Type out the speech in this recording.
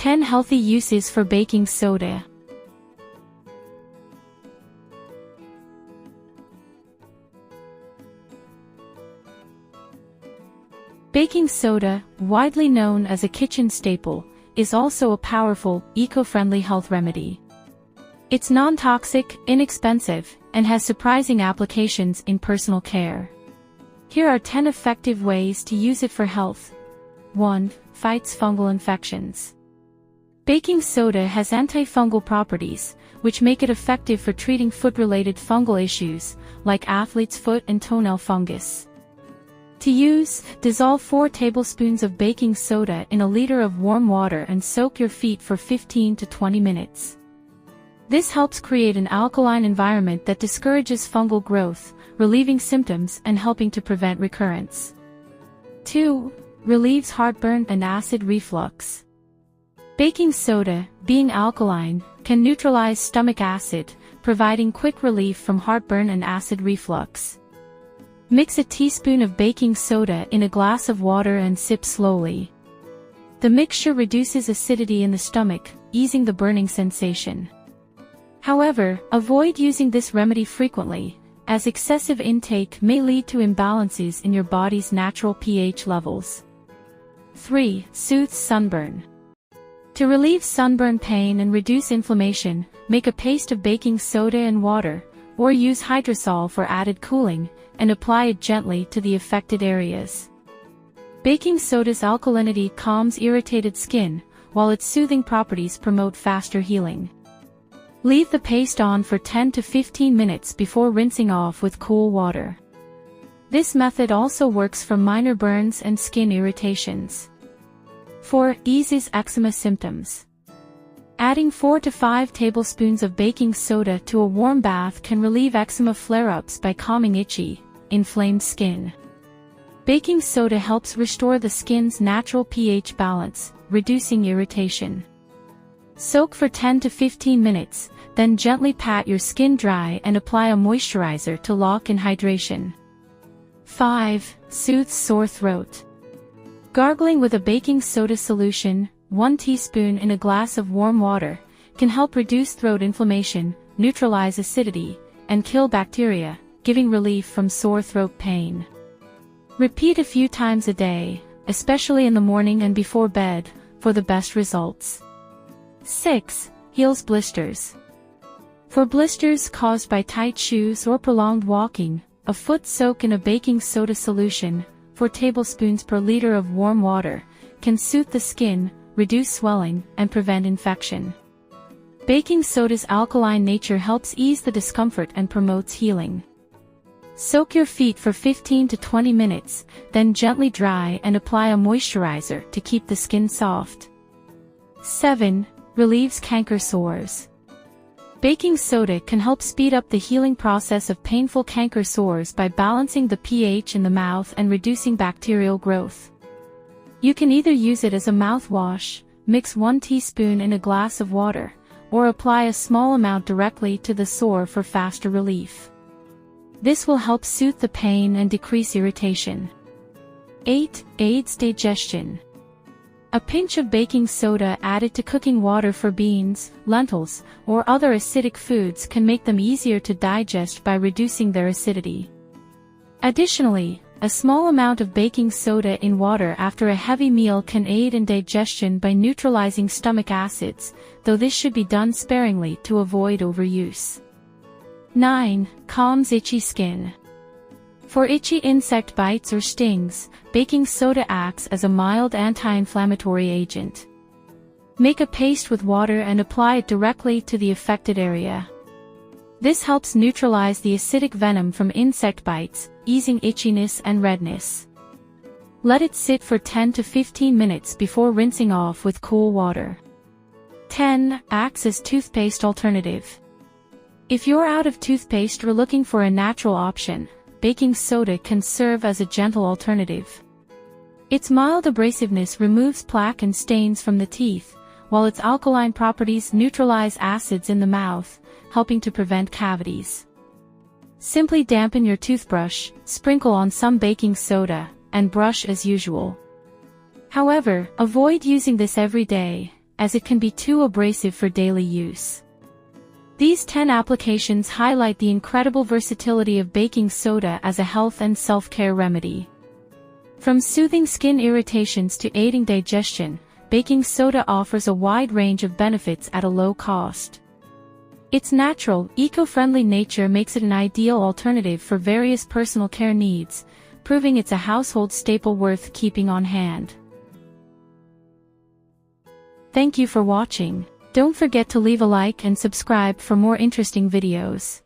10 Healthy Uses for Baking Soda. Baking soda, widely known as a kitchen staple, is also a powerful, eco-friendly health remedy. It's non-toxic, inexpensive, and has surprising applications in personal care. Here are 10 effective ways to use it for health. 1. Fights fungal infections. Baking soda has antifungal properties, which make it effective for treating foot-related fungal issues, like athlete's foot and toenail fungus. To use, dissolve 4 tablespoons of baking soda in a liter of warm water and soak your feet for 15 to 20 minutes. This helps create an alkaline environment that discourages fungal growth, relieving symptoms and helping to prevent recurrence. 2. Relieves heartburn and acid reflux. Baking soda, being alkaline, can neutralize stomach acid, providing quick relief from heartburn and acid reflux. Mix a teaspoon of baking soda in a glass of water and sip slowly. The mixture reduces acidity in the stomach, easing the burning sensation. However, avoid using this remedy frequently, as excessive intake may lead to imbalances in your body's natural pH levels. 3. Soothes sunburn. To relieve sunburn pain and reduce inflammation, make a paste of baking soda and water, or use hydrosol for added cooling, and apply it gently to the affected areas. Baking soda's alkalinity calms irritated skin, while its soothing properties promote faster healing. Leave the paste on for 10 to 15 minutes before rinsing off with cool water. This method also works for minor burns and skin irritations. 4. Eases eczema symptoms. Adding 4 to 5 tablespoons of baking soda to a warm bath can relieve eczema flare-ups by calming itchy, inflamed skin. Baking soda helps restore the skin's natural pH balance, reducing irritation. Soak for 10 to 15 minutes, then gently pat your skin dry and apply a moisturizer to lock in hydration. 5. Soothes sore throat. Gargling with a baking soda solution, 1 teaspoon in a glass of warm water, can help reduce throat inflammation, neutralize acidity, and kill bacteria, giving relief from sore throat pain. Repeat a few times a day, especially in the morning and before bed, for the best results. 6. Heals blisters. For blisters caused by tight shoes or prolonged walking, a foot soak in a baking soda solution, 4 tablespoons per liter of warm water, can soothe the skin, reduce swelling, and prevent infection. Baking soda's alkaline nature helps ease the discomfort and promotes healing. Soak your feet for 15 to 20 minutes, then gently dry and apply a moisturizer to keep the skin soft. 7. Relieves canker sores. Baking soda can help speed up the healing process of painful canker sores by balancing the pH in the mouth and reducing bacterial growth. You can either use it as a mouthwash, mix 1 teaspoon in a glass of water, or apply a small amount directly to the sore for faster relief. This will help soothe the pain and decrease irritation. 8. Aids digestion. A pinch of baking soda added to cooking water for beans, lentils, or other acidic foods can make them easier to digest by reducing their acidity. Additionally, a small amount of baking soda in water after a heavy meal can aid in digestion by neutralizing stomach acids, though this should be done sparingly to avoid overuse. 9. Calms itchy skin. For itchy insect bites or stings, baking soda acts as a mild anti-inflammatory agent. Make a paste with water and apply it directly to the affected area. This helps neutralize the acidic venom from insect bites, easing itchiness and redness. Let it sit for 10 to 15 minutes before rinsing off with cool water. 10. Acts as toothpaste alternative. If you're out of toothpaste or looking for a natural option, baking soda can serve as a gentle alternative. Its mild abrasiveness removes plaque and stains from the teeth, while its alkaline properties neutralize acids in the mouth, helping to prevent cavities. Simply dampen your toothbrush, sprinkle on some baking soda, and brush as usual. However, avoid using this every day, as it can be too abrasive for daily use. These 10 applications highlight the incredible versatility of baking soda as a health and self-care remedy. From soothing skin irritations to aiding digestion, baking soda offers a wide range of benefits at a low cost. Its natural, eco-friendly nature makes it an ideal alternative for various personal care needs, proving it's a household staple worth keeping on hand. Thank you for watching. Don't forget to leave a like and subscribe for more interesting videos.